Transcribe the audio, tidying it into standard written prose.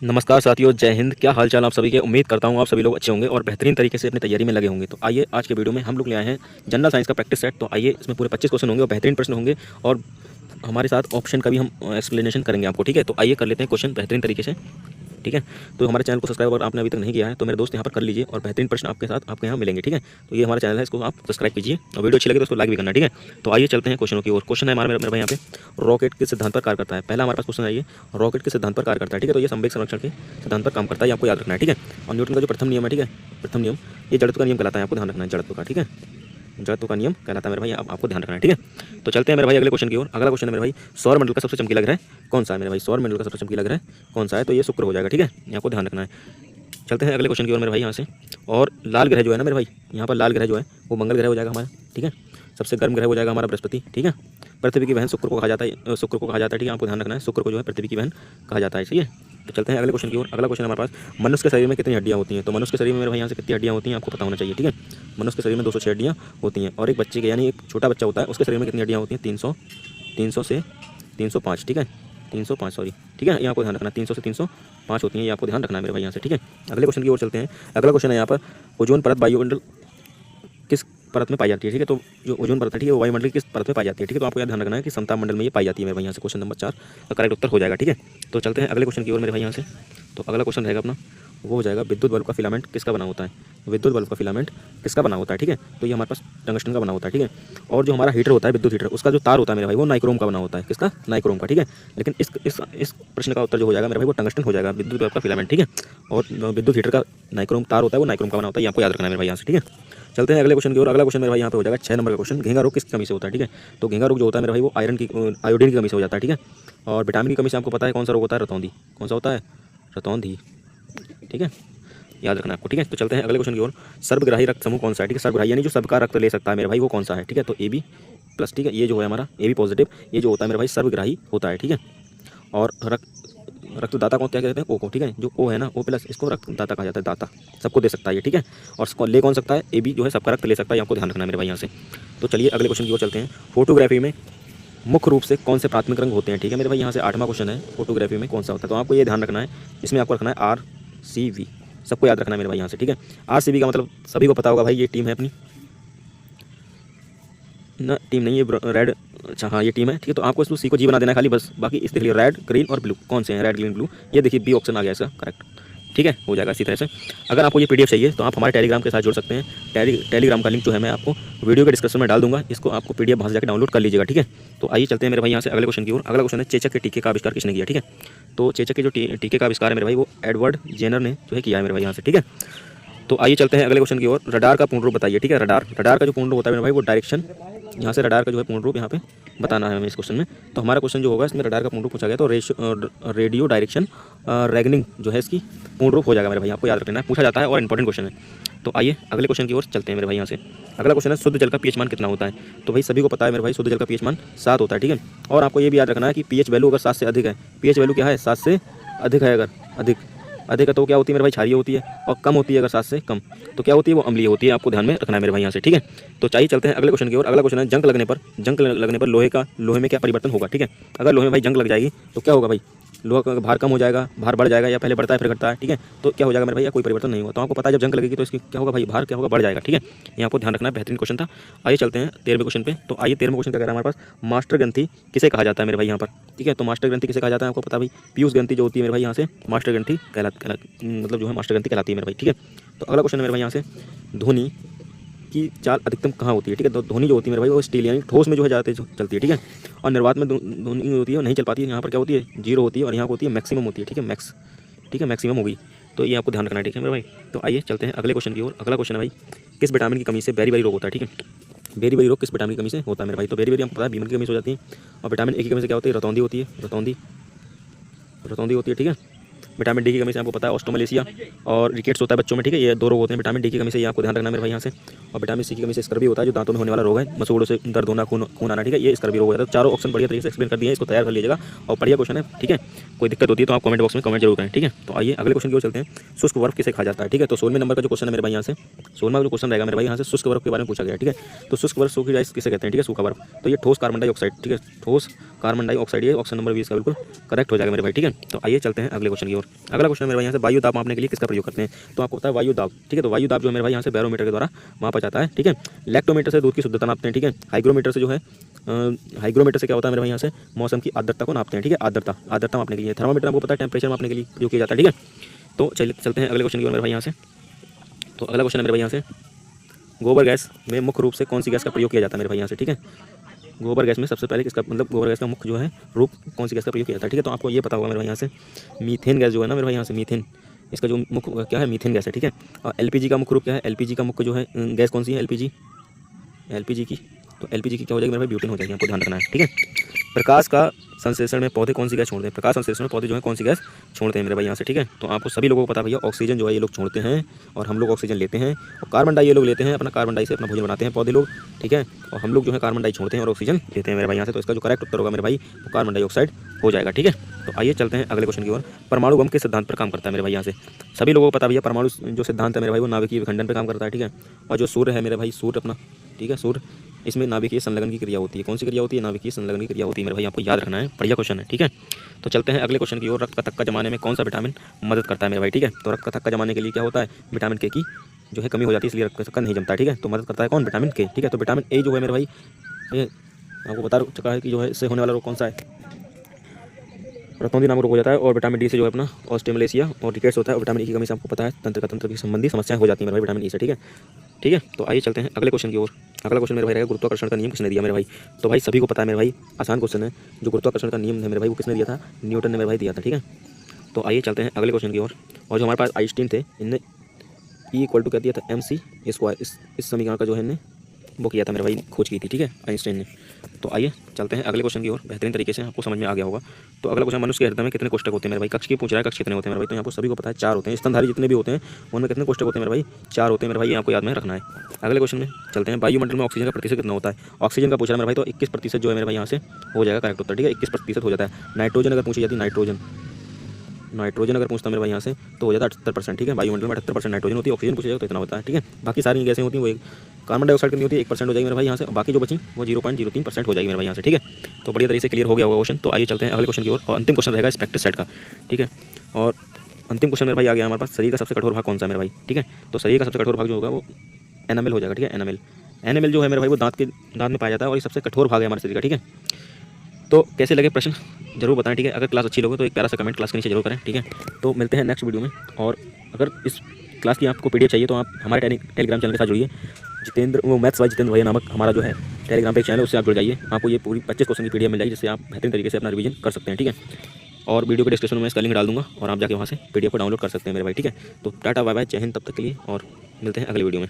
नमस्कार साथियों, जय हिंद। क्या हाल चाल आप सभी के। उम्मीद करता हूँ आप सभी लोग अच्छे होंगे और बेहतरीन तरीके से अपनी तैयारी में लगे होंगे। तो आइए आज के वीडियो में हम लोग ले आए हैं जनरल साइंस का प्रैक्टिस सेट। तो आइए इसमें पूरे 25 क्वेश्चन होंगे और बेहतरीन प्रश्न होंगे और हमारे साथ ऑप्शन का भी हम एक्सप्लेनेशन करेंगे आपको। ठीक है, तो आइए कर लेते हैं क्वेश्चन बेहतरीन तरीके से। ठीक है, तो हमारे चैनल को सब्सक्राइब अगर आपने अभी तक नहीं किया है तो मेरे दोस्त यहाँ पर कर लीजिए और बेहतरीन प्रश्न आपके साथ आपके यहाँ मिलेंगे। ठीक है, तो ये हमारा चैनल है, इसको आप सब्सक्राइब कीजिए और वीडियो अच्छी लगे तो उसको लाइक भी करना। ठीक है, तो आइए चलते हैं क्वेश्चनों की ओर। क्वेश्चन है हमारे मेरे भाई यहाँ पे, रॉकेट किस सिद्धांत पर कार्य करता है। पहला हमारे पास क्वेश्चन है ये, रॉकेट किस सिद्धांत पर कार्य करता है। ठीक है, तो ये संवेग संरक्षण के सिद्धांत पर काम करता है, आपको याद रखना है। ठीक है, और न्यूटन का जो प्रथम नियम है, ठीक है, प्रथम नियम ये जड़त्व का नियम कहलाता है, आपको ध्यान रखना है जड़त्व का। ठीक है, जड़त्व का नियम कहलाता है मेरे भाई, आपको ध्यान रखना है। ठीक है, तो चलते हैं मेरे भाई अगले क्वेश्चन की ओर। अगला क्वेश्चन है मेरे भाई, सौर मंडल का सबसे चमकीला ग्रह कौन सा है। मेरे भाई सौर मंडल का सबसे चमकीला ग्रह कौन सा है, तो ये शुक्र हो जाएगा। ठीक है, ये आपको ध्यान रखना है। चलते हैं अगले क्वेश्चन की ओर मेरे भाई यहाँ से। और लाल ग्रह जो है ना मेरे भाई, यहाँ पर लाल ग्रह जो है वो मंगल ग्रह हो जाएगा हमारा। ठीक है, सबसे गर्म ग्रह हो जाएगा हमारा बृहस्पति। ठीक है, पृथ्वी की बहन शुक्र को कहा जाता है, शुक्र को कहा जाता है। ठीक है, आपको ध्यान रखना है, शुक्र को जो है पृथ्वी की बहन कहा जाता है। सही है, तो चलते हैं अगले क्वेश्चन की ओर। अगला क्वेश्चन हमारे पास, मनुष्य के शरीर में कितनी हड्डियाँ होती हैं। तो मनुष्य के शरीर में मेरे भाई यहाँ से कितनी हड्डियाँ होती हैं आपको पता होना चाहिए। ठीक है, मनुष्य के शरीर में 206 हड्डियाँ होती हैं और एक बच्चे के यानी एक छोटा बच्चा होता है उसके शरीर में कितनी हड्डियाँ होती हैं, 300 से 305। ठीक है, 305 सॉरी। ठीक है, ये आपको ध्यान रखना, 300 से 305 होती हैं, ये आपको ध्यान रखना है मेरे भाई यहाँ से। ठीक है, अगले क्वेश्चन की ओर चलते हैं। अगला क्वेश्चन है यहाँ पर, ओजोन परत वायुमंडल किस परत में पाई जाती है। ठीक है, तो जो ओजोन परत है, ठीक है, वो वायुमंडल किस परत में पाई जाती है। ठीक है, तो आपको यह ध्यान रखना है कि समताप मंडल में ये पाई जाती है मेरे भाई यहाँ से। क्वेश्चन नंबर 4 का करेक्ट उत्तर हो जाएगा। ठीक है, तो चलते हैं अगले क्वेश्चन की ओर मेरे भाई यहाँ से। तो अगला क्वेश्चन रहेगा अपना, वो हो जाएगा, विद्युत बल्ब का फिलामेंट किसका बना होता है। विद्युत बल्ब का फिलामेंट किसका बना होता है। ठीक है, तो ये हमारे पास टंगस्टन का बना होता है। ठीक है, और जो हमारा हीटर होता है, विद्युत हीटर, उसका जो तार होता है मेरे भाई वो नाइक्रोम का बना होता है। किसका, नाइक्रोम का। ठीक है, लेकिन इस प्रश्न का उत्तर जो हो जाएगा मेरे भाई वो टंगस्टन हो जाएगा, विद्युत बल्ब का फिलामेंट। ठीक है, और विद्युत हीटर का नाइक्रोम तार होता है वो नाइक्रोम का बना होता है, ये आपको याद रखना है मेरे भाई यहाँ से। ठीक है, चलते हैं अगले क्वेश्चन की ओर। अगला क्वेश्चन मेरे भाई यहाँ पे हो जाएगा 6 नंबर का क्वेश्चन, घेंगा रोग किस कमी से होता है। ठीक है, तो घेंगा रोग जो होता है मेरे भाई वो आयोडीन की कमी से हो जाता है। ठीक है, और विटामिन की कमी से आपको पता है कौन सा रोग होता है, रतौंधी। कौन सा होता है, रतौंधी। ठीक है, याद रखना आपको। ठीक है, तो चलते हैं अगले क्वेश्चन की ओर। सर्वग्राही रक्त समूह कौन सा है। ठीक है, सर्वग्राही यानी जो सबका रक्त ले सकता है मेरे भाई वो कौन सा है। ठीक है, तो AB प्लस। ठीक है, ये जो है हमारा AB पॉजिटिव, ये जो होता है मेरे भाई सर्वग्राही होता है। ठीक है, और रक्तदाता को क्या कहते हैं, O को। ठीक है, जो O है ना, O प्लस, इसको रक्तदाता कहा जाता है, दाता सबको दे सकता है ये। ठीक है, और इसको ले कौन सकता है, AB जो है सबका रक्त ले सकता है, आपको ध्यान रखना है मेरे भाई यहाँ से। तो चलिए अगले क्वेश्चन की ओर चलते हैं। फोटोग्राफी में मुख्य रूप से कौन से प्राथमिक रंग होते हैं। ठीक है मेरे भाई, यहाँ से 8वां क्वेश्चन है, फोटोग्राफी में कौन सा होता है। तो आपको ये ध्यान रखना है, इसमें आपको रखना है RCV, सबको याद रखना है मेरे भाई यहाँ से। ठीक है, RCV का मतलब सभी को पता होगा भाई, ये टीम है अपनी ना, टीम नहीं है रेड, अच्छा हाँ ये टीम है। ठीक है, तो आपको इसको C को G बना देना है खाली बस, बाकी इस देखिए रेड ग्रीन और ब्लू कौन से हैं, रेड ग्रीन ब्लू, ये देखिए B ऑप्शन आ गया इसका करेक्ट। ठीक है, हो जाएगा इसी तरह से। अगर आपको ये PDF चाहिए तो आप हमारे टेलीग्राम के साथ जुड़ सकते हैं। टेलीग्राम का लिंक जो है मैं आपको वीडियो के डिस्क्रिप्शन में डाल दूंगा, इसको आपको PDF वहाँ से जाकर डाउनलोड कर लीजिएगा। ठीक है, तो आइए चलते हैं मेरे भाई यहाँ से अगले क्वेश्चन की ओर। अगला क्वेश्चन है, चेचक के टीके का आविष्कार किसने किया। ठीक है, तो चेचक के जो टीके का आविष्कार है मेरे भाई वो एडवर्ड जेनर ने जो है किया है मेरे भाई यहाँ से। ठीक है, तो आइए चलते हैं अगले क्वेश्चन की ओर। रडार का पूर्ण रूप बताइए। ठीक है, रडार का जो पूर्ण रूप होता है मेरे भाई वो डायरेक्शन, यहाँ से रडार का जो है पूर्ण रूप यहाँ पे बताना है हमें इस क्वेश्चन में। तो हमारा क्वेश्चन जो होगा इसमें रडार का पूर्ण रूप पूछा गया, तो रेडियो डायरेक्शन रैगनिंग जो है इसकी पूर्ण रूप हो जाएगा मेरे भाई, आपको याद रखना है, पूछा जाता है और इंपॉर्टेंट क्वेश्चन है। तो आइए अगले क्वेश्चन की ओर चलते हैं मेरे भाई यहाँ से। अगला क्वेश्चन है, शुद्ध जल का pH मान कितना होता है। तो भाई सभी को पता है मेरे भाई, शुद्ध जल का pH मान 7 होता है। ठीक है, और आपको ये भी याद रखना है कि pH वैल्यू अगर 7 से अधिक है, pH वैल्यू क्या है, 7 से अधिक है, अगर अधिक है तो क्या होती है मेरे भाई, क्षारीय होती है, और कम होती है अगर 7 से कम तो क्या होती है, वो अम्लीय होती है, आपको ध्यान में रखना है मेरे भाई यहाँ से। ठीक है, तो चाहिए चलते हैं अगले क्वेश्चन की ओर। अगला क्वेश्चन है, जंग लगने पर लोहे में क्या परिवर्तन होगा। ठीक है, अगर लोहे में भाई जंग लग जाएगी तो क्या होगा भाई, लोहा का भार कम हो जाएगा, भार बढ़ जाएगा, या पहले बढ़ता है फिर घटता है। ठीक है, तो क्या हो जाएगा मेरे भैया, कोई परिवर्तन नहीं होगा। तो आपको पता है जब जंग लगेगी तो इसकी क्या होगा भाई, भार क्या होगा, बढ़ जाएगा। ठीक है, ये आपको ध्यान रखना है, बेहतरीन क्वेश्चन था। आइए चलते हैं 13वें क्वेश्चन पे। तो आइए 13वें क्वेश्चन क्या कह रहा है हमारे पास, मास्टर ग्रंथि किसे कहा जाता है मेरे भाई यहाँ पर। ठीक है, तो मास्टर ग्रंथि किसे कहा जाता है आपको पता भाई, पीयूष ग्रंथि जो होती है मेरे भाई यहाँ से मास्टर ग्रंथि मतलब जो है मास्टर ग्रंथि कहलाती है मेरे भाई। ठीक है, तो अगला क्वेश्चन है मेरे भाई यहाँ से, ध्वनि की चाल अधिकतम कहाँ होती है। ठीक है, तो ध्वनि जो होती है मेरे भाई वो स्टील यानी ठोस में जो है ज़्यादा तेज चलती है। ठीक है, और निर्वात में ध्वनि होती है नहीं चल पाती है, यहाँ पर क्या होती है, 0 होती है, और यहाँ होती है मैक्सिमम होती है। ठीक है, मैक्स, ठीक है मैक्सिमम होगी, तो ये आपको ध्यान रखना है। ठीक है मेरे भाई, तो आइए चलते हैं अगले क्वेश्चन की ओर। अगला क्वेश्चन है भाई, किस विटामिन की कमी से बेरी रोग होता है। ठीक है, बेरी रोग किस विटामिन की कमी से होता है मेरे भाई, तो बेरी हमको पता है बीमन की कमी से हो जाती है, और विटामिन A की कमी से क्या होती है, रतौंधी होती है, रतौंधी होती है। ठीक है, विटामिन D की कमी से आपको पता है ऑस्टोमलेशिया और रिकेट्स होता है बच्चों में। ठीक है, ये 2 रोग होते हैं विटामिन D की कमी से, ये आपको ध्यान रखना है मेरे भाई यहाँ से। और विटामिन C की कमी से स्कर्वी होता है, जो दांतों में होने वाला रोग है, मसूड़ों से दर्द होना, खून आना। ठीक है, ये स्कर्वी रोग है। तो चारों ऑप्शन बढ़िया तरीके से एक्सप्लेन कर दिए हैं, इसको तैयार कर लीजिएगा और बढ़िया क्वेश्चन है। ठीक है, कोई दिक्कत होती है तो आप कमेंट बॉक्स में कमेंट जरूर करें। ठीक है, तो आइए अगले क्वेश्चन की ओर चलते हैं, शुष्क बर्फ किसे कहा जाता है। ठीक है, तो 16वें नंबर का जो क्वेश्चन है मेरे भाई यहाँ से, 16वां जो क्वेश्चन रहेगा मेरे भाई यहाँ से, शुष्क बर्फ के बारे में पूछा गया। ठीक है, तो शुष्क बर्फ, सूखी आइस किसे कहते हैं। ठीक है, सूखा बर्फ, तो ये ठोस कार्बन डाइऑक्साइड। ठीक है, ठोस कार्बन डाइऑक्साइड, ये ऑप्शन नंबर 20 का बिल्कुल करेक्ट हो जाएगा मेरे भाई। ठीक है, तो आइए चलते हैं अगले क्वेश्चन की ओर। ओर। अगला क्वेश्चन मेरे भाई यहाँ से वायु दाब मापने के लिए किसका प्रयोग करते हैं? तो आपको पता है वायु दाब, ठीक है। तो वायु दाब जो है मेरे भाई यहाँ से बैरोमीटर के द्वारा मापा जाता है, ठीक है। लैक्टोमीटर से दूध की शुद्धता नापते हैं, ठीक है। हाइग्रोमीटर से जो है हाइग्रोमीटर से क्या होता है मेरे भाई यहाँ से मौसम की आर्द्रता को नापते हैं, ठीक है। आर्द्रता मापने के लिए। थर्मामीटर आपको पता है टेम्परेचर मापने के लिए प्रयोग किया जाता है, ठीक है। तो चलते हैं अगले क्वेश्चन की ओर मेरे भाई यहाँ से। तो अगला क्वेश्चन है मेरे भाई यहाँ से गोबर गैस में मुख्य रूप से कौन सी गैस का प्रयोग किया जाता है मेरे भाई यहाँ से, ठीक है। गोबर गैस में सबसे पहले किसका मतलब गोबर गैस का मुख्य जो है रूप कौन सी गैस का प्रयोग किया जाता है, ठीक है। तो आपको ये पता होगा मेरे भाई यहाँ से मीथेन गैस जो है ना मेरे भाई यहाँ से मीथेन, इसका जो मुख्य क्या है मीथेन गैस है, ठीक है। और एलपीजी का मुख्य रूप क्या है? एलपीजी का मुख्य जो है गैस कौन सी है? एलपीजी की। तो एलपीजी की क्या हो जाएगी मेरे भाई? ब्यूटेन हो जाएगी, आपको ध्यान रखना है, ठीक है। प्रकाश का संश्लेषण में पौधे कौन सी गैस छोड़ते हैं? प्रकाश संश्लेषण में पौधे जो है कौन सी गैस छोड़ते हैं मेरे भाई यहाँ से, ठीक है। तो आपको सभी लोगों को पता भैया ऑक्सीजन जो है ये लोग छोड़ते हैं और हम लोग ऑक्सीजन लेते हैं, और कार्बन डाई ये लोग लेते हैं, अपना कार्बन डाई से अपना भोजन बनाते हैं पौधे लोग, ठीक है। और हम लोग जो है कार्बन डाई छोड़ते हैं और ऑक्सीजन लेते हैं मेरे भाई यहाँ से। तो इसका जो करेक्ट उत्तर होगा मेरे भाई वो कार्बन डाइऑक्साइड हो जाएगा, ठीक है। तो आइए चलते हैं अगले क्वेश्चन की ओर। परमाणु बम के सिद्धांत पर काम करता है मेरे भाई यहाँ से। सभी लोगों को पता भैया परमाणु जो सिद्धांत है मेरे भाई वो नाभिकीय विखंडन पर काम करता है, ठीक है। और जो सूर्य है मेरे भाई सूर्य अपना, ठीक है, सूर्य इसमें नाभिकीय संलग्न की क्रिया होती है। कौन सी क्रिया होती है? नाभिकीय संलग्न की क्रिया होती है मेरे भाई, आपको याद रखना है, बढ़िया क्वेश्चन है, ठीक है। तो चलते हैं अगले क्वेश्चन की ओर। रक्त का थक्का जमाने में कौन सा विटामिन मदद करता है मेरे भाई, ठीक है। तो रक्त का थक्का जमाने के लिए क्या होता है? विटामिन के की जो है कमी हो जाती है, इसलिए रक्त का थक्का नहीं जमता है, ठीक है। तो मदद करता है कौन? विटामिन के, ठीक है। तो विटामिन ए जो है मेरे भाई ये आपको बता चुका है कि जो है इससे होने वाला रोग कौन सा है? रतौंधी नामक रोग हो जाता है। और विटामिन डी से जो है अपना ऑस्टिमुलेसिया और रिकेट्स होता है। और विटामिन ई की कमी से आपको पता है तंत्र की संबंधी समस्याएं हो जाती है मेरे भाई विटामिन ई से, ठीक है, ठीक है। तो आइए चलते हैं अगले क्वेश्चन की ओर। अगला क्वेश्चन मेरे भाई रहेगा गुरुत्वाकर्षण का नियम किसने दिया मेरे भाई? तो भाई सभी को पता है मेरे भाई, आसान क्वेश्चन है। जो गुरुत्वाकर्षण का नियम है मेरे भाई वो किसने दिया था? न्यूटन ने मेरे भाई दिया था, ठीक है। तो आइए चलते हैं अगले क्वेश्चन की ओर। और जो हमारे पास आइंस्टीन थे इनने ई इक्वल टू क्या दिया था? MC स्क्वायर, इस समीकरण का जो है इन्हें वो किया था मेरे भाई, खोज की थी, ठीक है, आइंस्टाइन ने। तो आइए चलते हैं अगले क्वेश्चन की ओर। बेहतरीन तरीके से आपको समझ में आ गया होगा। तो अगला क्वेश्चन मनुष्य के हृदय में कितने कोष्ठक होते हैं मेरे भाई? कक्ष की पूछ रहा है, कक्ष कितने होते हैं मेरे भाई? तो यहाँ पर सभी को पता है 4 होते हैं। स्तनधारी जितने भी होते हैं उनमें कितने कोष्ठक होते हैं मेरे भाई? 4 होते हैं मेरे भाई, ये आपको याद में रखना है। अगले क्वेश्चन में चलते हैं। वायुमंडल में ऑक्सीजन का प्रतिशत कितना होता है? ऑक्सीजन का पूछ रहा है मेरे भाई, तो 21% जो है मेरे भाई यहाँ से हो जाएगा करेक्ट उत्तर, ठीक है, 21% हो जाता है। नाइट्रोजन अगर पूछी जाती है, नाइट्रोजन अगर पूछता मेरे भाई यहाँ से तो हो जाता है 78%, ठीक है। वायुमंडल में 78% नाइट्रोजन होती है, ऑक्सीजन पूछा जाएगा तो इतना होता है, ठीक है। बाकी सारी गैसें होती हैं वो एक कार्बन डाइऑक्साइड कितनी होती है? 1% हो जाएगी मेरे भाई यहाँ से, बाकी जो बची वो 0.03% हो जाएगी मेरे भाई यहाँ से, ठीक है। तो बढ़िया तरीके से क्लियर हो गया होगा क्वेश्चन। तो आइए चलते हैं अगले क्वेश्चन की ओर। और अंतिम क्वेश्चन रहेगा इस प्रैक्टिस सेट का, ठीक है। और अंतिम क्वेश्चन मेरे भाई आ गया हमारे पास, शरीर का सबसे कठोर भाग कौन सा है मेरे भाई, ठीक है। तो शरीर का सबसे कठोर भाग जो होगा वो एनामेल हो जाएगा, ठीक है। एनामेल जो है मेरे भाई वो दांत में पाया जाता है और ये सबसे कठोर भाग है हमारे शरीर का, ठीक है। तो कैसे लगे प्रश्न जरूर बताएं, ठीक है। अगर क्लास अच्छी लगे तो एक प्यारा सा कमेंट क्लास के नीचे जरूर करें, ठीक है। तो मिलते हैं नेक्स्ट वीडियो में। और अगर इस क्लास की आपको PDF चाहिए तो आप हमारे टेलीग्राम चैनल के साथ जुड़िए। मैथ्स बाय जितेंद्र भैया नामक हमारा जो है टेलीग्राम पे एक चैनल है, उससे आप जुड़ जाइए। आपको ये पूरी 25 क्वेश्चन की PDF मिल जाएगी, जिससे आप बेहतरीन तरीके से अपना रिवीजन कर सकते हैं, ठीक है। और वीडियो के डिस्क्रिप्शन में मैं इसका लिंक डाल दूंगा और आप जाके वहाँ से PDF को डाउनलोड कर सकते हैं मेरे भाई, ठीक है। तो टाटा बाय बाय, जय हिंद तब तक के लिए, और मिलते हैं अगले वीडियो में।